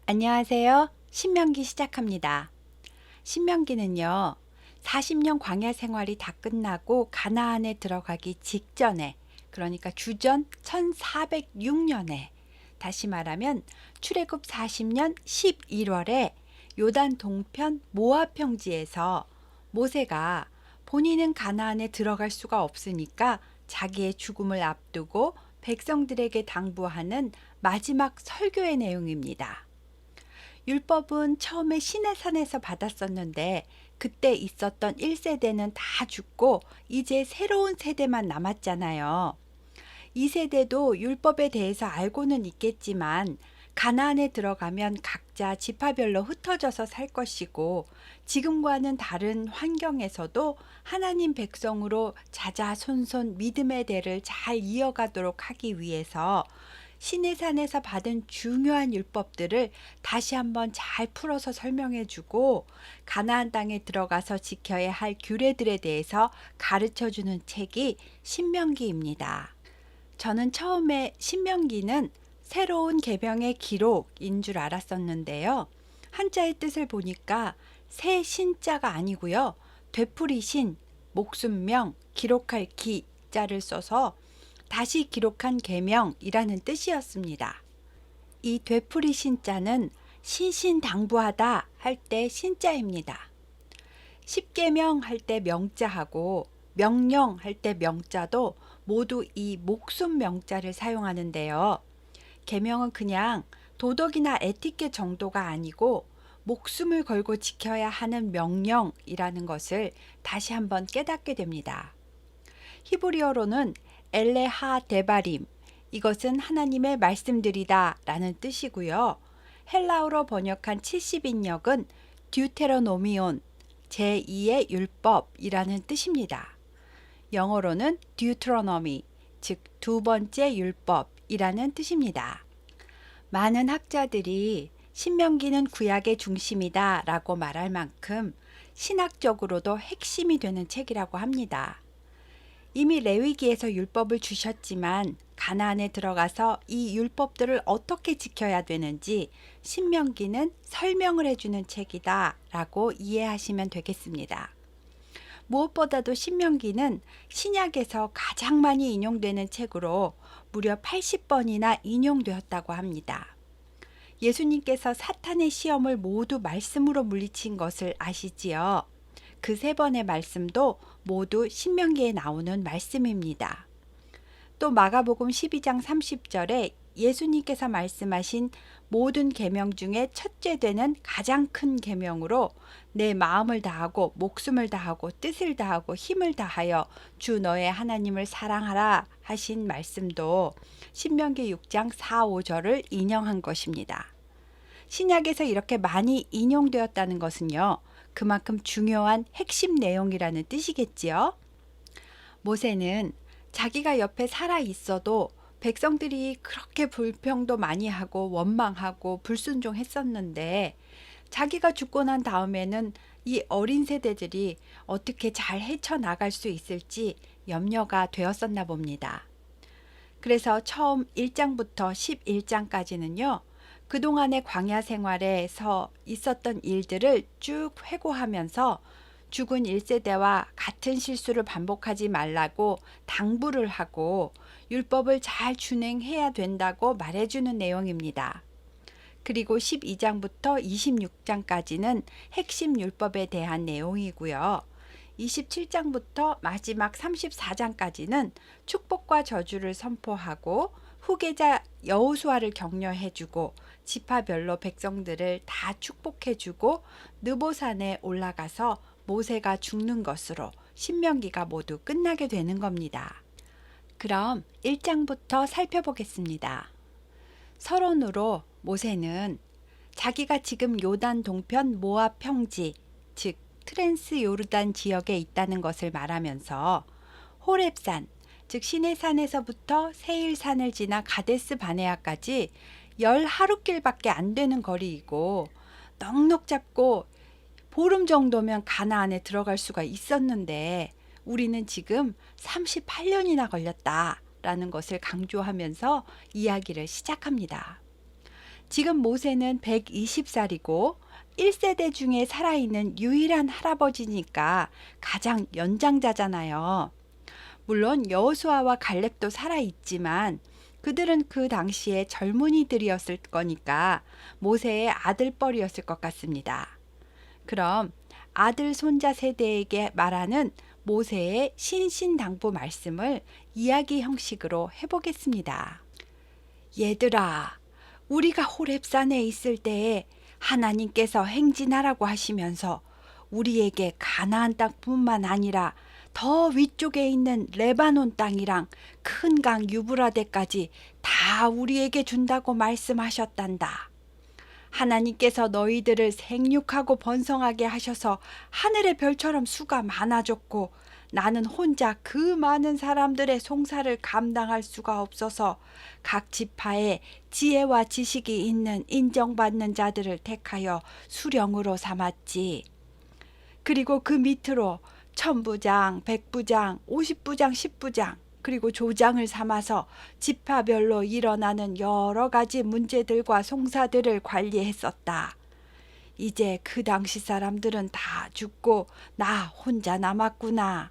안녕하세요. 신명기 시작합니다. 신명기는요, 40년 광야 생활이 다 끝나고 가나안에 들어가기 직전에, 그러니까 주전 1406년에, 다시 말하면 출애굽 40년 11월에 요단 동편 모압 평지에서 모세가 본인은 가나안에 들어갈 수가 없으니까 자기의 죽음을 앞두고 백성들에게 당부하는 마지막 설교의 내용입니다. 율법은 처음에 시내산에서 받았었는데 그때 있었던 1세대는 다 죽고 이제 새로운 세대만 남았잖아요. 이 세대도 율법에 대해서 알고는 있겠지만 가나안에 들어가면 각자 지파별로 흩어져서 살 것이고 지금과는 다른 환경에서도 하나님 백성으로 자자손손 믿음의 대를 잘 이어가도록 하기 위해서 시내산에서 받은 중요한 율법들을 다시 한번 잘 풀어서 설명해 주고 가나안 땅에 들어가서 지켜야 할 규례들에 대해서 가르쳐 주는 책이 신명기입니다. 저는 처음에 신명기는 새로운 계명의 기록인 줄 알았었는데요. 한자의 뜻을 보니까 새 신자가 아니고요. 되풀이 신, 목숨명, 기록할 기자를 써서 다시 기록한 계명이라는 뜻이었습니다. 이 되풀이 신자는 신신당부하다 할 때 신자입니다. 십계명 할 때 명자하고 명령 할 때 명자도 모두 이 목숨 명자를 사용하는데요. 계명은 그냥 도덕이나 에티켓 정도가 아니고 목숨을 걸고 지켜야 하는 명령이라는 것을 다시 한번 깨닫게 됩니다. 히브리어로는 엘레하 데바림, 이것은 하나님의 말씀들이다 라는 뜻이고요. 헬라어로 번역한 70인역은 듀테로노미온, 제2의 율법이라는 뜻입니다. 영어로는 Deuteronomy, 즉 두 번째 율법이라는 뜻입니다. 많은 학자들이 신명기는 구약의 중심이다 라고 말할 만큼 신학적으로도 핵심이 되는 책이라고 합니다. 이미 레위기에서 율법을 주셨지만 가나안에 들어가서 이 율법들을 어떻게 지켜야 되는지 신명기는 설명을 해주는 책이다 라고 이해하시면 되겠습니다. 무엇보다도 신명기는 신약에서 가장 많이 인용되는 책으로 무려 80번이나 인용되었다고 합니다. 예수님께서 사탄의 시험을 모두 말씀으로 물리친 것을 아시지요? 그 세 번의 말씀도 모두 신명기에 나오는 말씀입니다. 또 마가복음 12장 30절에 예수님께서 말씀하신 모든 계명 중에 첫째 되는 가장 큰 계명으로 내 마음을 다하고 목숨을 다하고 뜻을 다하고 힘을 다하여 주 너의 하나님을 사랑하라 하신 말씀도 신명기 6장 4, 5절을 인용한 것입니다. 신약에서 이렇게 많이 인용되었다는 것은요, 그만큼 중요한 핵심 내용이라는 뜻이겠지요. 모세는 자기가 옆에 살아 있어도 백성들이 그렇게 불평도 많이 하고 원망하고 불순종했었는데 자기가 죽고 난 다음에는 이 어린 세대들이 어떻게 잘 헤쳐나갈 수 있을지 염려가 되었었나 봅니다. 그래서 처음 1장부터 11장까지는요. 그동안의 광야 생활에서 있었던 일들을 쭉 회고하면서 죽은 1세대와 같은 실수를 반복하지 말라고 당부를 하고 율법을 잘 준행해야 된다고 말해주는 내용입니다. 그리고 12장부터 26장까지는 핵심 율법에 대한 내용이고요. 27장부터 마지막 34장까지는 축복과 저주를 선포하고 후계자 여호수아를 격려해주고 지파별로 백성들을 다 축복해주고 느보산에 올라가서 모세가 죽는 것으로 신명기가 모두 끝나게 되는 겁니다. 그럼 1장부터 살펴보겠습니다. 서론으로 모세는 자기가 지금 요단 동편 모압 평지, 즉 트랜스 요르단 지역에 있다는 것을 말하면서 호렙산, 즉 시내산에서부터 세일산을 지나 가데스 바네아까지 10하루길밖에 안 되는 거리이고 넉넉 잡고 보름 정도면 가나안에 들어갈 수가 있었는데 우리는 지금 38년이나 걸렸다라는 것을 강조하면서 이야기를 시작합니다. 지금 모세는 120살이고 1세대 중에 살아있는 유일한 할아버지니까 가장 연장자잖아요. 물론 여호수아와 갈렙도 살아있지만 그들은 그 당시에 젊은이들이었을 거니까 모세의 아들뻘이었을 것 같습니다. 그럼 아들 손자 세대에게 말하는 모세의 신신당부 말씀을 이야기 형식으로 해보겠습니다. 얘들아, 우리가 호렙산에 있을 때에 하나님께서 행진하라고 하시면서 우리에게 가나안 땅뿐만 아니라 더 위쪽에 있는 레바논 땅이랑 큰 강 유브라데까지 다 우리에게 준다고 말씀하셨단다. 하나님께서 너희들을 생육하고 번성하게 하셔서 하늘의 별처럼 수가 많아졌고 나는 혼자 그 많은 사람들의 송사를 감당할 수가 없어서 각 지파에 지혜와 지식이 있는 인정받는 자들을 택하여 수령으로 삼았지. 그리고 그 밑으로 천부장, 백부장, 50부장, 10부장 그리고 조장을 삼아서 지파별로 일어나는 여러 가지 문제들과 송사들을 관리했었다. 이제 그 당시 사람들은 다 죽고 나 혼자 남았구나.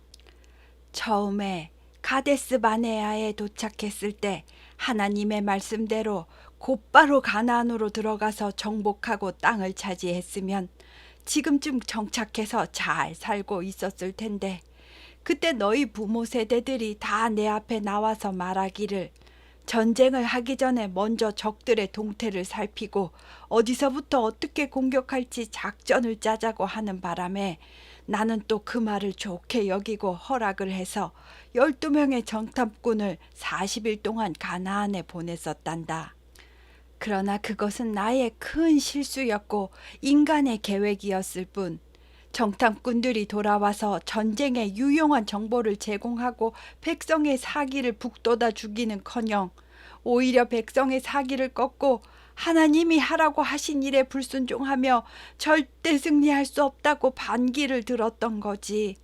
처음에 가데스 바네아에 도착했을 때 하나님의 말씀대로 곧바로 가나안으로 들어가서 정복하고 땅을 차지했으면 지금쯤 정착해서 잘 살고 있었을 텐데 그때 너희 부모 세대들이 다 내 앞에 나와서 말하기를 전쟁을 하기 전에 먼저 적들의 동태를 살피고 어디서부터 어떻게 공격할지 작전을 짜자고 하는 바람에 나는 또 그 말을 좋게 여기고 허락을 해서 12명의 정탐꾼을 40일 동안 가나안에 보냈었단다. 그러나 그것은 나의 큰 실수였고 인간의 계획이었을 뿐 정탐꾼들이 돌아와서 전쟁에 유용한 정보를 제공하고 백성의 사기를 북돋아 주기는커녕 오히려 백성의 사기를 꺾고 하나님이 하라고 하신 일에 불순종하며 절대 승리할 수 없다고 반기를 들었던 거지.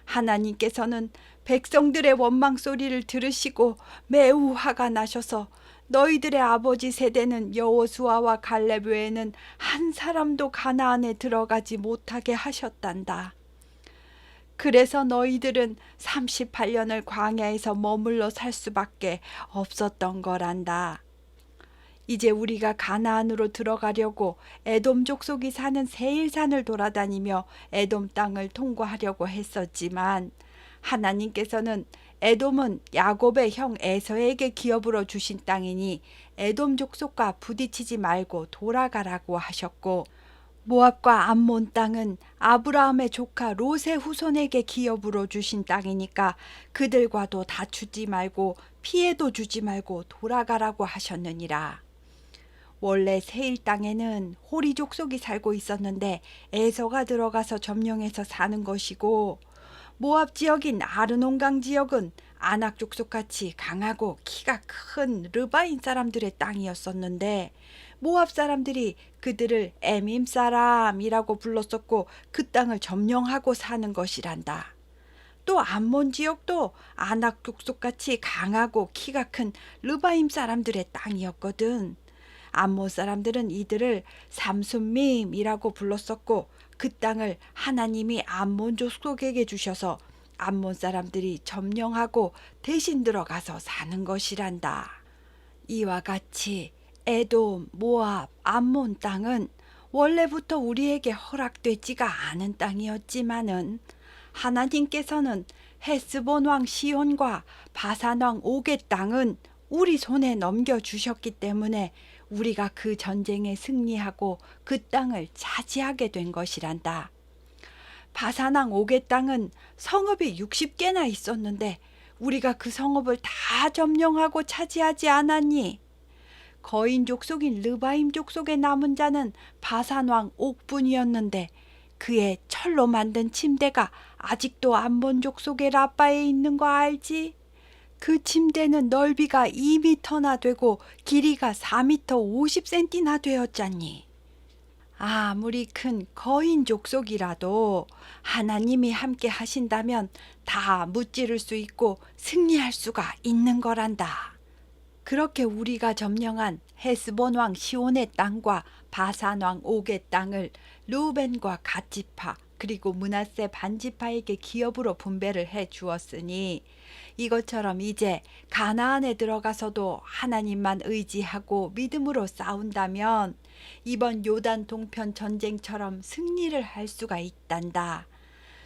하나님께서는 백성들의 원망 소리를 들으시고 매우 화가 나셔서 너희들의 아버지 세대는 여호수아와 갈렙 외에는 한 사람도 가나안에 들어가지 못하게 하셨단다. 그래서 너희들은 38년을 광야에서 머물러 살 수밖에 없었던 거란다. 이제 우리가 가나안으로 들어가려고 에돔 족속이 사는 세일산을 돌아다니며 에돔 땅을 통과하려고 했었지만 하나님께서는 에돔은 야곱의 형 에서에게 기업으로 주신 땅이니 에돔 족속과 부딪히지 말고 돌아가라고 하셨고 모압과 암몬 땅은 아브라함의 조카 롯의 후손에게 기업으로 주신 땅이니까 그들과도 다투지 말고 피해도 주지 말고 돌아가라고 하셨느니라. 원래 세일 땅에는 호리 족속이 살고 있었는데 에서가 들어가서 점령해서 사는 것이고 모압 지역인 아르논강 지역은 아낙 족속같이 강하고 키가 큰 르바인 사람들의 땅이었었는데 모압 사람들이 그들을 에밈 사람이라고 불렀었고 그 땅을 점령하고 사는 것이란다. 또 암몬 지역도 아낙 족속같이 강하고 키가 큰 르바임 사람들의 땅이었거든. 암몬 사람들은 이들을 삼순밈이라고 불렀었고 그 땅을 하나님이 암몬 족속에게 주셔서 암몬 사람들이 점령하고 대신 들어가서 사는 것이란다. 이와 같이 에돔, 모압, 암몬 땅은 원래부터 우리에게 허락되지가 않은 땅이었지만은 하나님께서는 헤스본 왕 시온과 바산 왕 옥의 땅은 우리 손에 넘겨주셨기 때문에 우리가 그 전쟁에 승리하고 그 땅을 차지하게 된 것이란다. 바산 왕 옥의 땅은 성읍이 60개나 있었는데 우리가 그 성읍을 다 점령하고 차지하지 않았니? 거인 족속인 르바임 족속의 남은 자는 바산 왕 옥뿐이었는데 그의 철로 만든 침대가 아직도 암몬 족속의 라빠에 있는 거 알지? 그 침대는 넓이가 2미터나 되고 길이가 4미터 50cm나 되었잖니. 아무리 큰 거인 족속이라도 하나님이 함께 하신다면 다 무찌를 수 있고 승리할 수가 있는 거란다. 그렇게 우리가 점령한 헤스본 왕 시온의 땅과 바산 왕 옥의 땅을 르우벤과 갓지파 그리고 므낫세 반지파에게 기업으로 분배를 해 주었으니 이것처럼 이제 가나안에 들어가서도 하나님만 의지하고 믿음으로 싸운다면 이번 요단 동편 전쟁처럼 승리를 할 수가 있단다.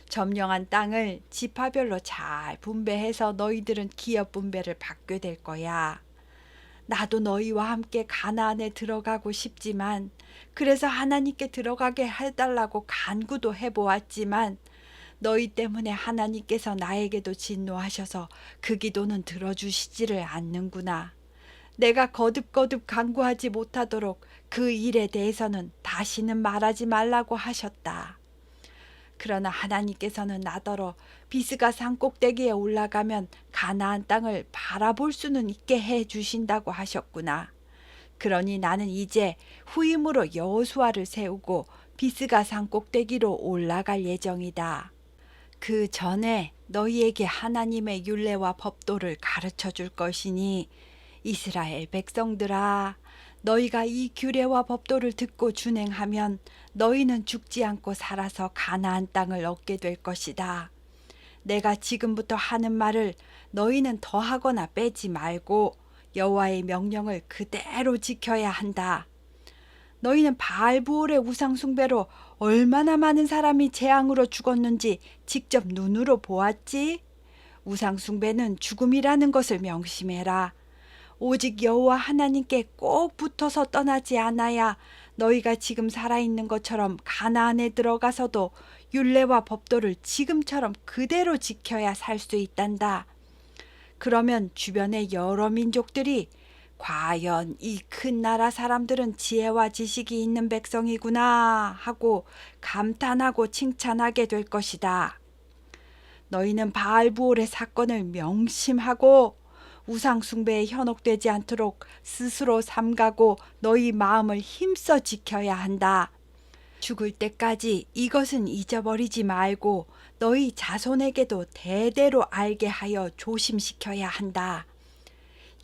점령한 땅을 지파별로 잘 분배해서 너희들은 기업 분배를 받게 될 거야. 나도 너희와 함께 가나안에 들어가고 싶지만 그래서 하나님께 들어가게 해달라고 간구도 해보았지만 너희 때문에 하나님께서 나에게도 진노하셔서 그 기도는 들어주시지를 않는구나. 내가 거듭거듭 간구하지 못하도록 그 일에 대해서는 다시는 말하지 말라고 하셨다. 그러나 하나님께서는 나더러 비스가 산 꼭대기에 올라가면 가나안 땅을 바라볼 수는 있게 해 주신다고 하셨구나. 그러니 나는 이제 후임으로 여호수아를 세우고 비스가 산 꼭대기로 올라갈 예정이다. 그 전에 너희에게 하나님의 율례와 법도를 가르쳐 줄 것이니 이스라엘 백성들아, 너희가 이 규례와 법도를 듣고 준행하면 너희는 죽지 않고 살아서 가나안 땅을 얻게 될 것이다. 내가 지금부터 하는 말을 너희는 더하거나 빼지 말고 여호와의 명령을 그대로 지켜야 한다. 너희는 바알부올의 우상 숭배로 얼마나 많은 사람이 재앙으로 죽었는지 직접 눈으로 보았지? 우상 숭배는 죽음이라는 것을 명심해라. 오직 여호와 하나님께 꼭 붙어서 떠나지 않아야 너희가 지금 살아있는 것처럼 가나안에 들어가서도 율례와 법도를 지금처럼 그대로 지켜야 살 수 있단다. 그러면 주변의 여러 민족들이 과연 이 큰 나라 사람들은 지혜와 지식이 있는 백성이구나 하고 감탄하고 칭찬하게 될 것이다. 너희는 바알부올의 사건을 명심하고 우상 숭배에 현혹되지 않도록 스스로 삼가고 너희 마음을 힘써 지켜야 한다. 죽을 때까지 이것은 잊어버리지 말고 너희 자손에게도 대대로 알게 하여 조심시켜야 한다.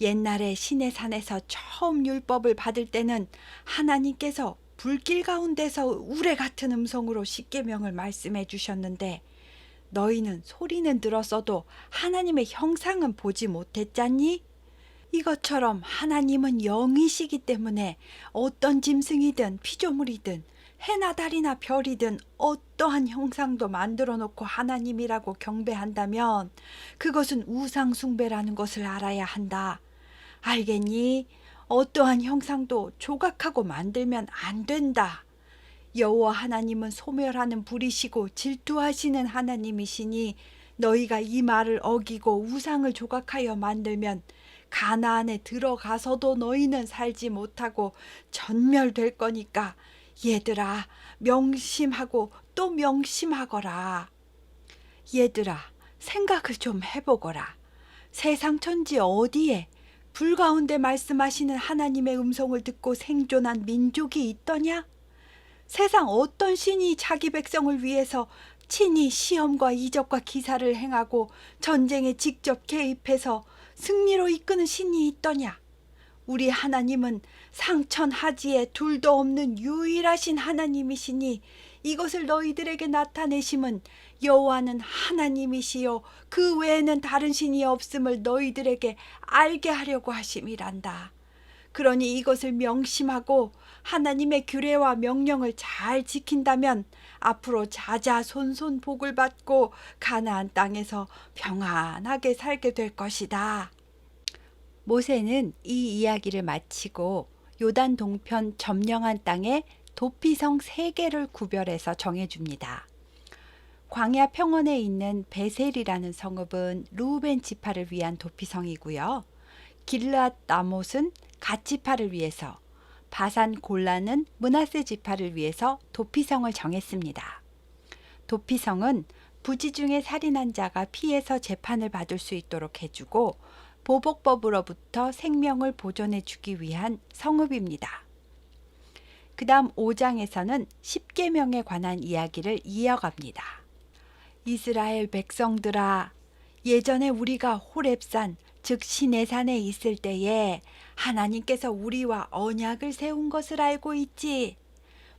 옛날에 시내산에서 처음 율법을 받을 때는 하나님께서 불길 가운데서 우레 같은 음성으로 십계명을 말씀해 주셨는데 너희는 소리는 들었어도 하나님의 형상은 보지 못했잖니? 이것처럼 하나님은 영이시기 때문에 어떤 짐승이든 피조물이든 해나 달이나 별이든 어떠한 형상도 만들어 놓고 하나님이라고 경배한다면 그것은 우상 숭배라는 것을 알아야 한다. 알겠니? 어떠한 형상도 조각하고 만들면 안 된다. 여호와 하나님은 소멸하는 불이시고 질투하시는 하나님이시니 너희가 이 말을 어기고 우상을 조각하여 만들면 가나안에 들어가서도 너희는 살지 못하고 전멸될 거니까 얘들아 명심하고 또 명심하거라. 얘들아 생각을 좀 해보거라. 세상 천지 어디에 불 가운데 말씀하시는 하나님의 음성을 듣고 생존한 민족이 있더냐? 세상 어떤 신이 자기 백성을 위해서 친히 시험과 이적과 기사를 행하고 전쟁에 직접 개입해서 승리로 이끄는 신이 있더냐? 우리 하나님은 상천하지에 둘도 없는 유일하신 하나님이시니 이것을 너희들에게 나타내심은 여호와는 하나님이시요 그 외에는 다른 신이 없음을 너희들에게 알게 하려고 하심이란다. 그러니 이것을 명심하고 하나님의 규례와 명령을 잘 지킨다면 앞으로 자자손손 복을 받고 가나안 땅에서 평안하게 살게 될 것이다. 모세는 이 이야기를 마치고 요단 동편 점령한 땅에 도피성 3개를 구별해서 정해줍니다. 광야 평원에 있는 베셀이라는 성읍은 르우벤 지파를 위한 도피성이고요. 길르앗 라못은 갓 지파를 위해서, 바산 골라는 므낫세 지파를 위해서 도피성을 정했습니다. 도피성은 부지 중에 살인한 자가 피해서 재판을 받을 수 있도록 해주고 보복법으로부터 생명을 보존해 주기 위한 성읍입니다. 그 다음 5장에서는 10계명에 관한 이야기를 이어갑니다. 이스라엘 백성들아, 예전에 우리가 호렙산 즉 시내산에 있을 때에 하나님께서 우리와 언약을 세운 것을 알고 있지.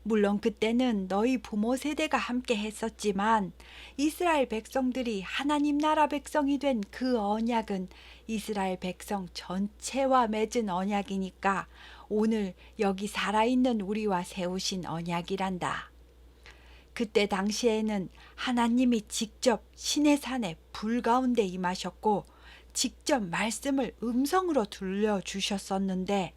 물론 그때는 너희 부모 세대가 함께 했었지만 이스라엘 백성들이 하나님 나라 백성이 된 그 언약은 이스라엘 백성 전체와 맺은 언약이니까 오늘 여기 살아있는 우리와 세우신 언약이란다. 그때 당시에는 하나님이 직접 시내산에 불 가운데 임하셨고 직접 말씀을 음성으로 들려주셨었는데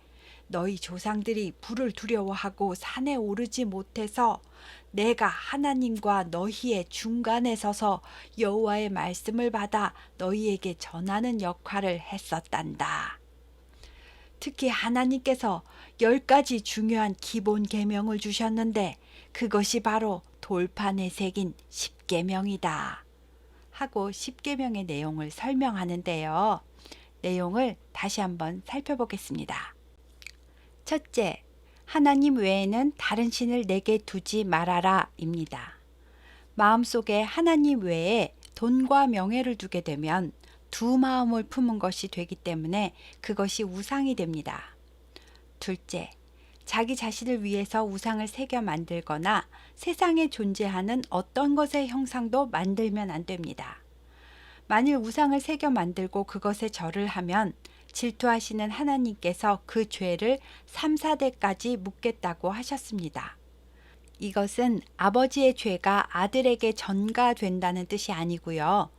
너희 조상들이 불을 두려워하고 산에 오르지 못해서 내가 하나님과 너희의 중간에 서서 여호와의 말씀을 받아 너희에게 전하는 역할을 했었단다. 특히 하나님께서 10가지 중요한 기본 계명을 주셨는데 그것이 바로 돌판에 새긴 십계명이다. 하고 십계명의 내용을 설명하는데요. 내용을 다시 한번 살펴보겠습니다. 첫째, 하나님 외에는 다른 신을 내게 두지 말아라 입니다. 마음속에 하나님 외에 돈과 명예를 두게 되면 두 마음을 품은 것이 되기 때문에 그것이 우상이 됩니다. 둘째, 자기 자신을 위해서 우상을 새겨 만들거나 세상에 존재하는 어떤 것의 형상도 만들면 안 됩니다. 만일 우상을 새겨 만들고 그것에 절을 하면 질투하시는 하나님께서 그 죄를 3, 4대까지 묻겠다고 하셨습니다. 이것은 아버지의 죄가 아들에게 전가된다는 뜻이 아니고요.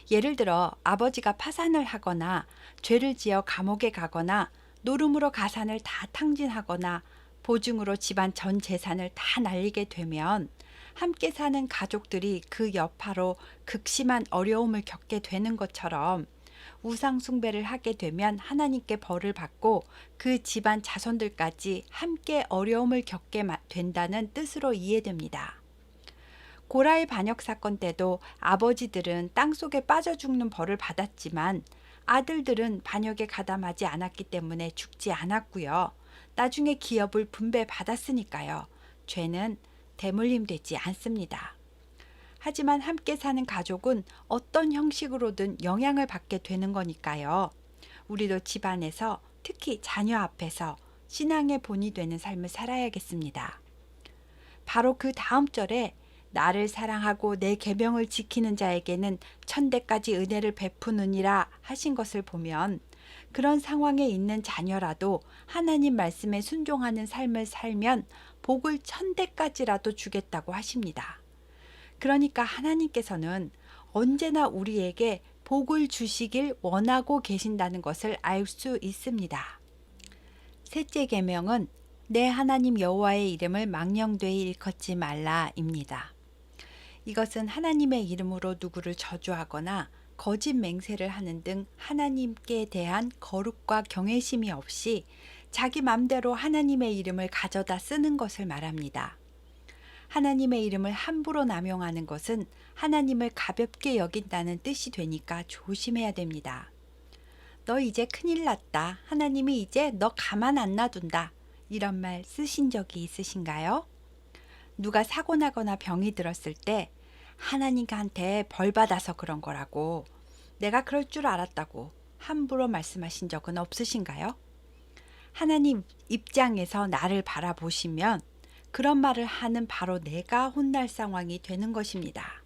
예를 들어 아버지가 파산을 하거나 죄를 지어 감옥에 가거나 노름으로 가산을 다 탕진하거나 보증으로 집안 전 재산을 다 날리게 되면 함께 사는 가족들이 그 여파로 극심한 어려움을 겪게 되는 것처럼 우상 숭배를 하게 되면 하나님께 벌을 받고 그 집안 자손들까지 함께 어려움을 겪게 된다는 뜻으로 이해됩니다. 고라의 반역 사건 때도 아버지들은 땅속에 빠져 죽는 벌을 받았지만 아들들은 반역에 가담하지 않았기 때문에 죽지 않았고요. 나중에 기업을 분배받았으니까요. 죄는 대물림되지 않습니다. 하지만 함께 사는 가족은 어떤 형식으로든 영향을 받게 되는 거니까요. 우리도 집안에서 특히 자녀 앞에서 신앙의 본이 되는 삶을 살아야겠습니다. 바로 그 다음 절에 나를 사랑하고 내 계명을 지키는 자에게는 천대까지 은혜를 베푸느니라 하신 것을 보면 그런 상황에 있는 자녀라도 하나님 말씀에 순종하는 삶을 살면 복을 천대까지라도 주겠다고 하십니다. 그러니까 하나님께서는 언제나 우리에게 복을 주시길 원하고 계신다는 것을 알 수 있습니다. 셋째 계명은 내 하나님 여호와의 이름을 망령되이 일컫지 말라입니다. 이것은 하나님의 이름으로 누구를 저주하거나 거짓 맹세를 하는 등 하나님께 대한 거룩과 경외심이 없이 자기 맘대로 하나님의 이름을 가져다 쓰는 것을 말합니다. 하나님의 이름을 함부로 남용하는 것은 하나님을 가볍게 여긴다는 뜻이 되니까 조심해야 됩니다. 너 이제 큰일 났다. 하나님이 이제 너 가만 안 놔둔다. 이런 말 쓰신 적이 있으신가요? 누가 사고 나거나 병이 들었을 때 하나님한테 벌 받아서 그런 거라고 내가 그럴 줄 알았다고 함부로 말씀하신 적은 없으신가요? 하나님 입장에서 나를 바라보시면 그런 말을 하는 바로 내가 혼날 상황이 되는 것입니다.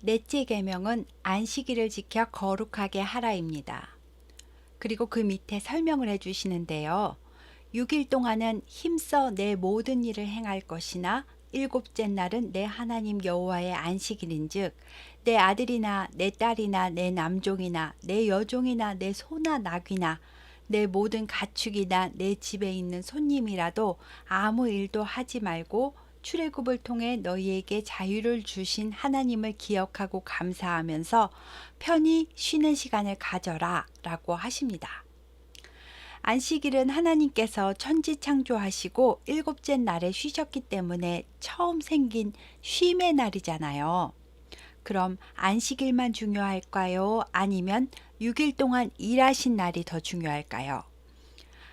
넷째 계명은 안식일을 지켜 거룩하게 하라입니다. 그리고 그 밑에 설명을 해주시는데요. 6일 동안은 힘써 내 모든 일을 행할 것이나 일곱째 날은 내 하나님 여호와의 안식일인즉 내 아들이나 내 딸이나 내 남종이나 내 여종이나 내 소나 나귀나 내 모든 가축이나 내 집에 있는 손님이라도 아무 일도 하지 말고 출애굽을 통해 너희에게 자유를 주신 하나님을 기억하고 감사하면서 편히 쉬는 시간을 가져라 라고 하십니다. 안식일은 하나님께서 천지 창조하시고 일곱째 날에 쉬셨기 때문에 처음 생긴 쉼의 날이잖아요. 그럼 안식일만 중요할까요? 아니면 6일 동안 일하신 날이 더 중요할까요?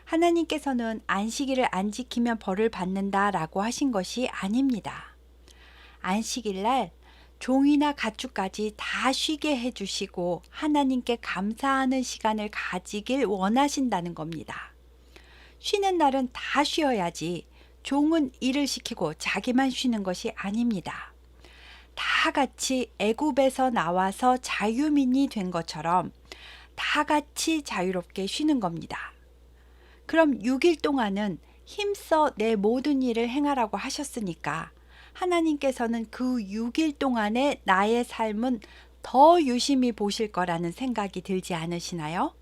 하나님께서는 안식일을 안 지키면 벌을 받는다라고 하신 것이 아닙니다. 안식일 날 종이나 가축까지 다 쉬게 해주시고 하나님께 감사하는 시간을 가지길 원하신다는 겁니다. 쉬는 날은 다 쉬어야지 종은 일을 시키고 자기만 쉬는 것이 아닙니다. 다 같이 애굽에서 나와서 자유민이 된 것처럼 다 같이 자유롭게 쉬는 겁니다. 그럼 6일 동안은 힘써 내 모든 일을 행하라고 하셨으니까 하나님께서는 그 6일 동안의 나의 삶은 더 유심히 보실 거라는 생각이 들지 않으시나요?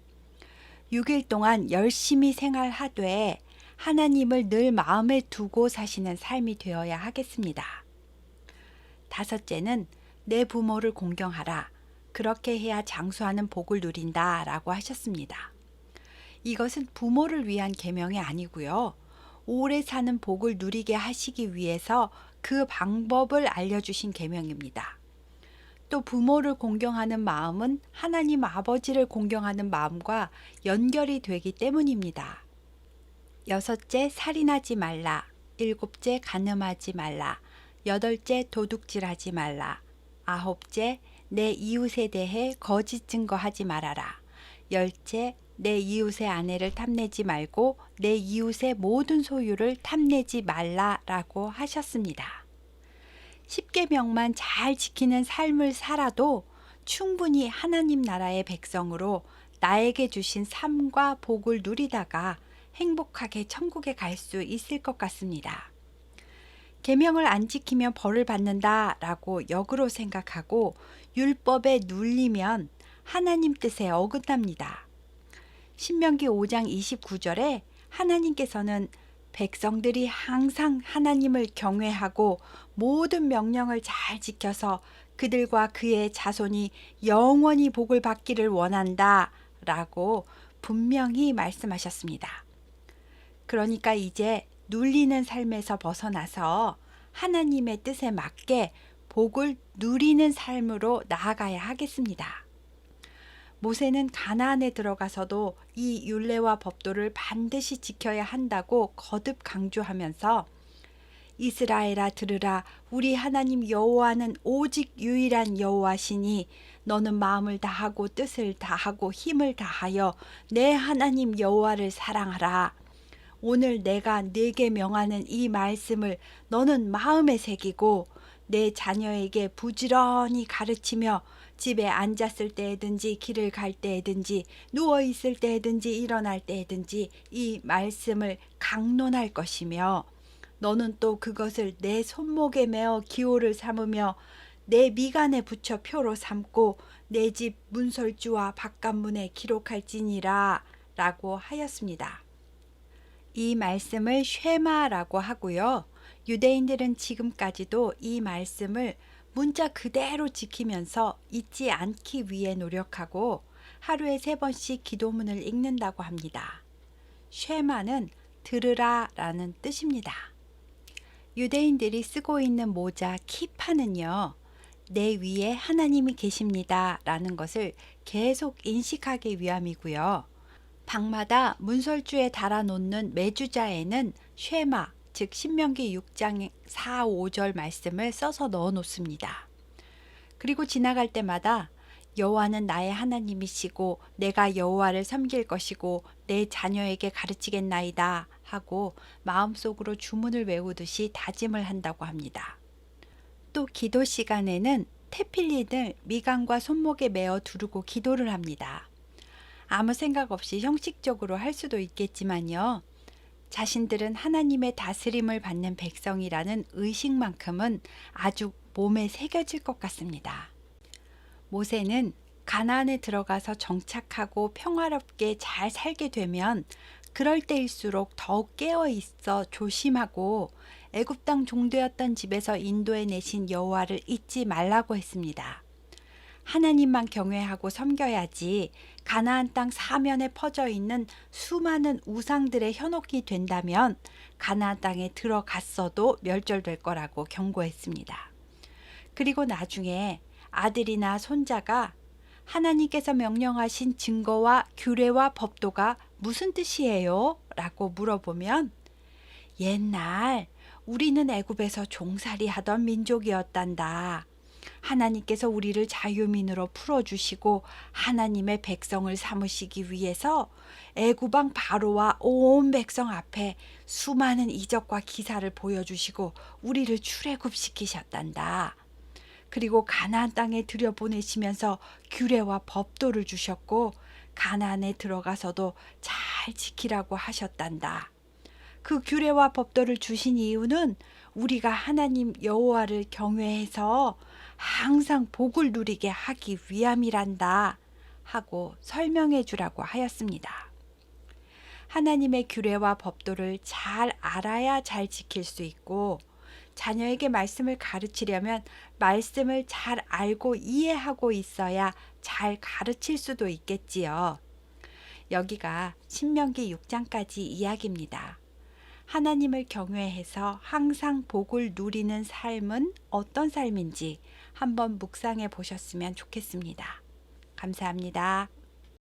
6일 동안 열심히 생활하되 하나님을 늘 마음에 두고 사시는 삶이 되어야 하겠습니다. 다섯째는 내 부모를 공경하라. 그렇게 해야 장수하는 복을 누린다 라고 하셨습니다. 이것은 부모를 위한 계명이 아니고요. 오래 사는 복을 누리게 하시기 위해서 그 방법을 알려주신 계명입니다. 또 부모를 공경하는 마음은 하나님 아버지를 공경하는 마음과 연결이 되기 때문입니다. 여섯째, 살인하지 말라. 일곱째, 간음하지 말라. 여덟째, 도둑질하지 말라. 아홉째, 내 이웃에 대해 거짓 증거하지 말아라. 열째, 내 이웃의 아내를 탐내지 말고 내 이웃의 모든 소유를 탐내지 말라라고 하셨습니다. 10계명만 잘 지키는 삶을 살아도 충분히 하나님 나라의 백성으로 나에게 주신 삶과 복을 누리다가 행복하게 천국에 갈 수 있을 것 같습니다. 계명을 안 지키면 벌을 받는다라고 역으로 생각하고 율법에 눌리면 하나님 뜻에 어긋납니다. 신명기 5장 29절에 하나님께서는 백성들이 항상 하나님을 경외하고 모든 명령을 잘 지켜서 그들과 그의 자손이 영원히 복을 받기를 원한다 라고 분명히 말씀하셨습니다. 그러니까 이제 눌리는 삶에서 벗어나서 하나님의 뜻에 맞게 복을 누리는 삶으로 나아가야 하겠습니다. 모세는 가나안에 들어가서도 이 율례와 법도를 반드시 지켜야 한다고 거듭 강조하면서 이스라엘아 들으라 우리 하나님 여호와는 오직 유일한 여호와시니 너는 마음을 다하고 뜻을 다하고 힘을 다하여 내 하나님 여호와를 사랑하라. 오늘 내가 네게 명하는 이 말씀을 너는 마음에 새기고 내 자녀에게 부지런히 가르치며 집에 앉았을 때든지 길을 갈 때든지 누워 있을 때든지 일어날 때든지 이 말씀을 강론할 것이며 너는 또 그것을 내 손목에 메어 기호를 삼으며 내 미간에 붙여 표로 삼고 내 집 문설주와 바깥문에 기록할지니라 라고 하였습니다. 이 말씀을 쉐마라고 하고요. 유대인들은 지금까지도 이 말씀을 문자 그대로 지키면서 잊지 않기 위해 노력하고 하루에 3번씩 기도문을 읽는다고 합니다. 쉐마는 들으라 라는 뜻입니다. 유대인들이 쓰고 있는 모자 키파는요. 내 위에 하나님이 계십니다 라는 것을 계속 인식하기 위함이고요. 방마다 문설주에 달아놓는 매주자에는 쉐마, 즉 신명기 6장 4, 5절 말씀을 써서 넣어 놓습니다. 그리고 지나갈 때마다 여호와는 나의 하나님이시고 내가 여호와를 섬길 것이고 내 자녀에게 가르치겠나이다 하고 마음속으로 주문을 외우듯이 다짐을 한다고 합니다. 또 기도 시간에는 테필린을 미간과 손목에 메어 두르고 기도를 합니다. 아무 생각 없이 형식적으로 할 수도 있겠지만요. 자신들은 하나님의 다스림을 받는 백성이라는 의식만큼은 아주 몸에 새겨질 것 같습니다. 모세는 가나안에 들어가서 정착하고 평화롭게 잘 살게 되면 그럴 때일수록 더욱 깨어 있어 조심하고 애굽 땅 종되었던 집에서 인도해 내신 여호와를 잊지 말라고 했습니다. 하나님만 경외하고 섬겨야지 가나안 땅 사면에 퍼져 있는 수많은 우상들의 현혹이 된다면 가나안 땅에 들어갔어도 멸절될 거라고 경고했습니다. 그리고 나중에 아들이나 손자가 하나님께서 명령하신 증거와 규례와 법도가 무슨 뜻이에요? 라고 물어보면 옛날 우리는 애굽에서 종살이 하던 민족이었단다. 하나님께서 우리를 자유민으로 풀어주시고 하나님의 백성을 삼으시기 위해서 애굽왕 바로와 온 백성 앞에 수많은 이적과 기사를 보여주시고 우리를 출애굽시키셨단다. 그리고 가나안 땅에 들여보내시면서 규례와 법도를 주셨고 가나안에 들어가서도 잘 지키라고 하셨단다. 그 규례와 법도를 주신 이유는 우리가 하나님 여호와를 경외해서 항상 복을 누리게 하기 위함이란다 하고 설명해 주라고 하였습니다. 하나님의 규례와 법도를 잘 알아야 잘 지킬 수 있고 자녀에게 말씀을 가르치려면 말씀을 잘 알고 이해하고 있어야 잘 가르칠 수도 있겠지요. 여기가 신명기 6장까지 이야기입니다. 하나님을 경외해서 항상 복을 누리는 삶은 어떤 삶인지 한번 묵상해 보셨으면 좋겠습니다. 감사합니다.